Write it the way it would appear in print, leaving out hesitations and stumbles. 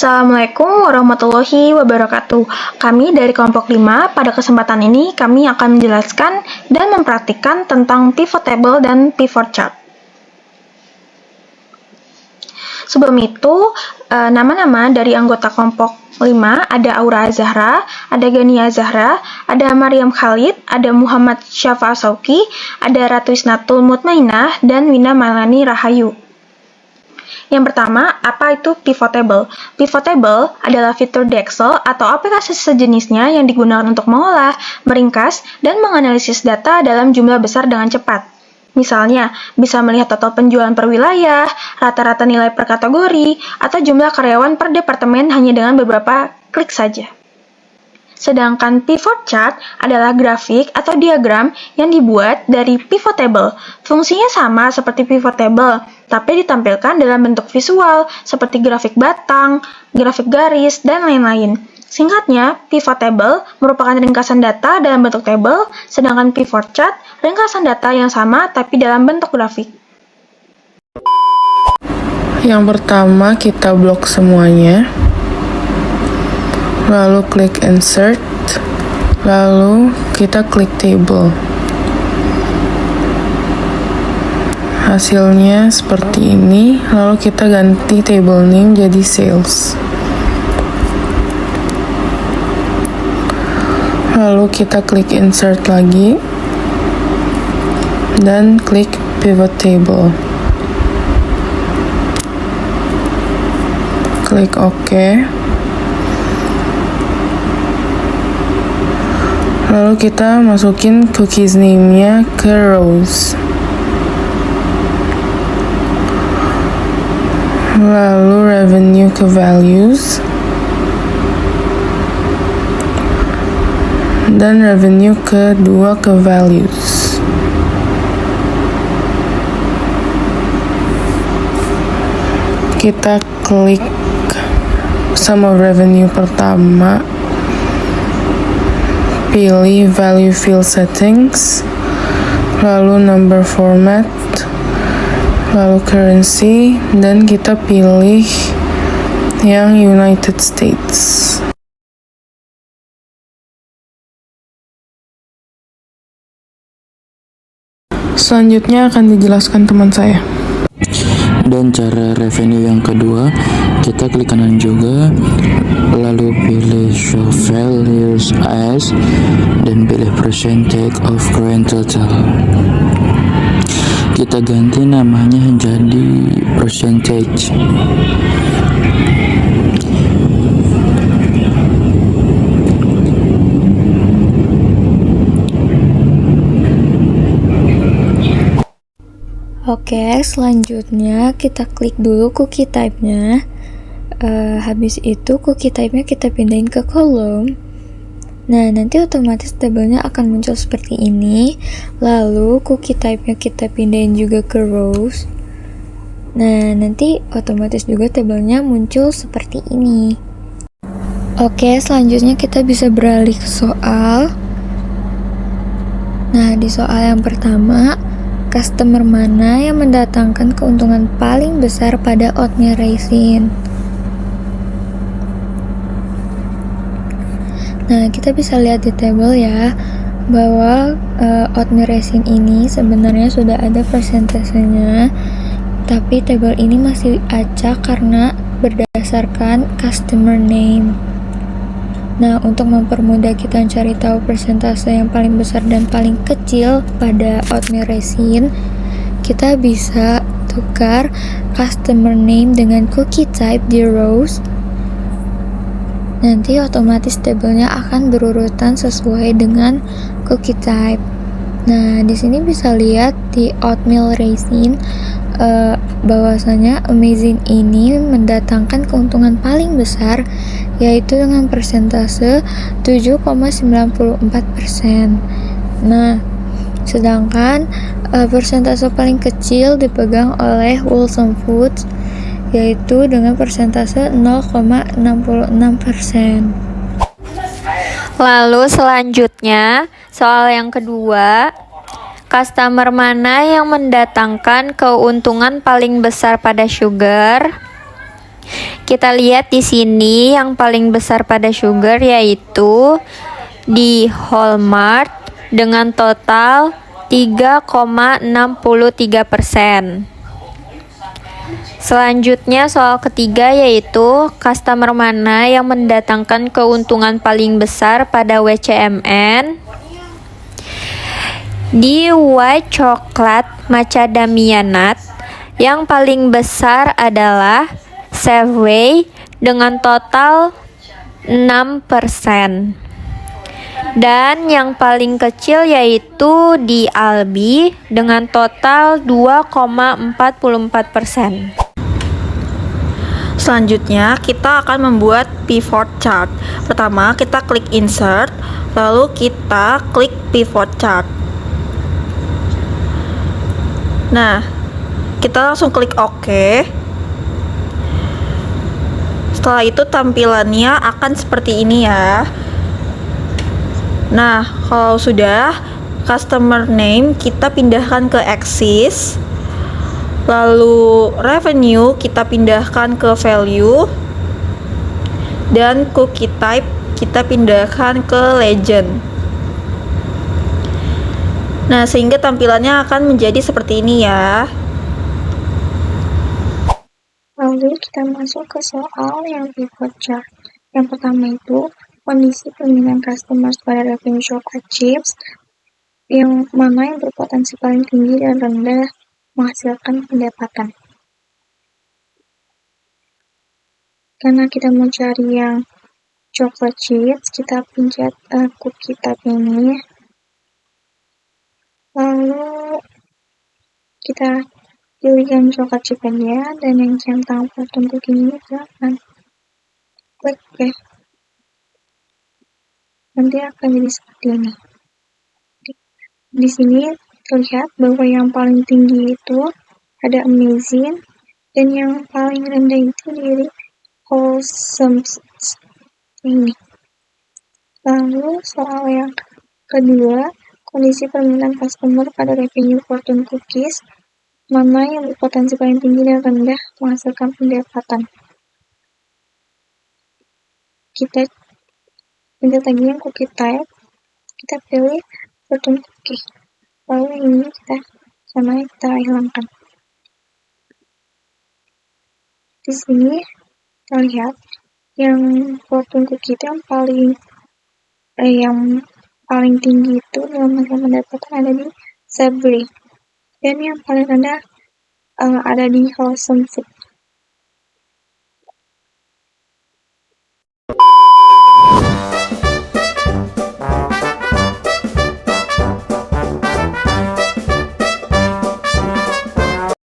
Assalamualaikum warahmatullahi wabarakatuh. Kami dari kelompok 5, pada kesempatan ini kami akan menjelaskan dan mempraktikkan tentang pivot table dan pivot chart. Sebelum itu, nama-nama dari anggota kelompok 5 ada Aura Azahra, ada Gania Zahra, ada Maryam Khalid, ada Muhammad Syafa Sauki, ada Ratu Isnatul Mutmainah, dan Wina Malani Rahayu. Yang pertama, apa itu pivot table? Pivot table adalah fitur di Excel atau aplikasi sejenisnya yang digunakan untuk mengolah, meringkas, dan menganalisis data dalam jumlah besar dengan cepat. Misalnya, bisa melihat total penjualan per wilayah, rata-rata nilai per kategori, atau jumlah karyawan per departemen hanya dengan beberapa klik saja. Sedangkan pivot chart adalah grafik atau diagram yang dibuat dari pivot table. Fungsinya sama seperti pivot table, tapi ditampilkan dalam bentuk visual seperti grafik batang, grafik garis, dan lain-lain. Singkatnya, pivot table merupakan ringkasan data dalam bentuk tabel, sedangkan pivot chart ringkasan data yang sama tapi dalam bentuk grafik. Yang pertama, kita blok semuanya. Lalu klik insert, lalu kita klik table. Hasilnya seperti ini, lalu kita ganti table name jadi sales. Lalu kita klik insert lagi dan klik pivot table. Klik OK. Lalu kita masukin cookies name-nya ke rows. Lalu revenue ke values. Dan revenue kedua ke values. Kita klik sum of revenue pertama. Pilih value field settings, lalu number format, lalu currency, dan kita pilih yang United States. Selanjutnya akan dijelaskan teman saya. Dan cara revenue yang kedua, kita klik kanan juga, lalu pilih show values as, dan pilih percentage of current total. Kita ganti namanya jadi percentage. Oke, selanjutnya kita klik dulu cookie type-nya. Habis itu cookie type-nya kita pindahin ke kolom. Nah, nanti otomatis tabelnya akan muncul seperti ini. Lalu cookie type-nya kita pindahin juga ke rows. Nah, nanti otomatis juga tabelnya muncul seperti ini. Oke, selanjutnya kita bisa beralih ke soal. Nah, di soal yang pertama, customer mana yang mendatangkan keuntungan paling besar pada oatmeal raisin? Nah, kita bisa lihat di tabel ya, bahwa oatmeal raisin ini sebenarnya sudah ada persentasenya, tapi tabel ini masih acak karena berdasarkan customer name. Nah, untuk mempermudah kita mencari tahu persentase yang paling besar dan paling kecil pada oatmeal raisin, kita bisa tukar customer name dengan cookie type di rows. Nanti otomatis tabelnya akan berurutan sesuai dengan cookie type. Nah, di sini bisa lihat di oatmeal raisin bahwasanya Amazing ini mendatangkan keuntungan paling besar, yaitu dengan persentase 7,94%. Nah, sedangkan persentase paling kecil dipegang oleh Wholesome Foods, yaitu dengan persentase 0,66%. Lalu selanjutnya, soal yang kedua, customer mana yang mendatangkan keuntungan paling besar pada sugar? Kita lihat di sini yang paling besar pada sugar yaitu di Walmart dengan total 3,63%. Selanjutnya soal ketiga yaitu customer mana yang mendatangkan keuntungan paling besar pada WCMN. Di white chocolate macadamia nut yang paling besar adalah Safeway dengan total 6%. Dan yang paling kecil yaitu di Albi dengan total 2,44%. Selanjutnya, kita akan membuat pivot chart. Pertama, kita klik insert, lalu kita klik pivot chart. Nah, kita langsung klik OK. Setelah itu tampilannya akan seperti ini ya. Nah, kalau sudah, customer name kita pindahkan ke axis. Lalu revenue kita pindahkan ke value. Dan cookie type kita pindahkan ke legend. Nah, sehingga tampilannya akan menjadi seperti ini ya. Lalu kita masuk ke soal yang pivot chart. Yang pertama itu kondisi permintaan customers pada revenue shop chips yang mana yang berpotensi paling tinggi dan rendah menghasilkan pendapatan. Karena kita mau cari yang chocolate chips, kita pencet cookie tab ini. Lalu kita pilih yang coklat chip aja, dan yang centang fortune cookie ini silahkan klik ya. Nanti akan jadi seperti ini. Di sini terlihat bahwa yang paling tinggi itu ada amazing, dan yang paling rendah itu dari wholesome ini. Lalu soal yang kedua, kondisi permintaan customer pada revenue fortune cookies, mana yang berpotensi paling tinggi dan rendah menghasilkan pendapatan. Kita pencet lagi yang cookie type, kita pilih fortune cookie. Lalu ini kita hilangkan. Di sini terlihat yang fortune cookie itu yang paling tinggi itu dalam hal pendapatan ada di Safeway, dan yang paling rendah ada di Wholesome Food.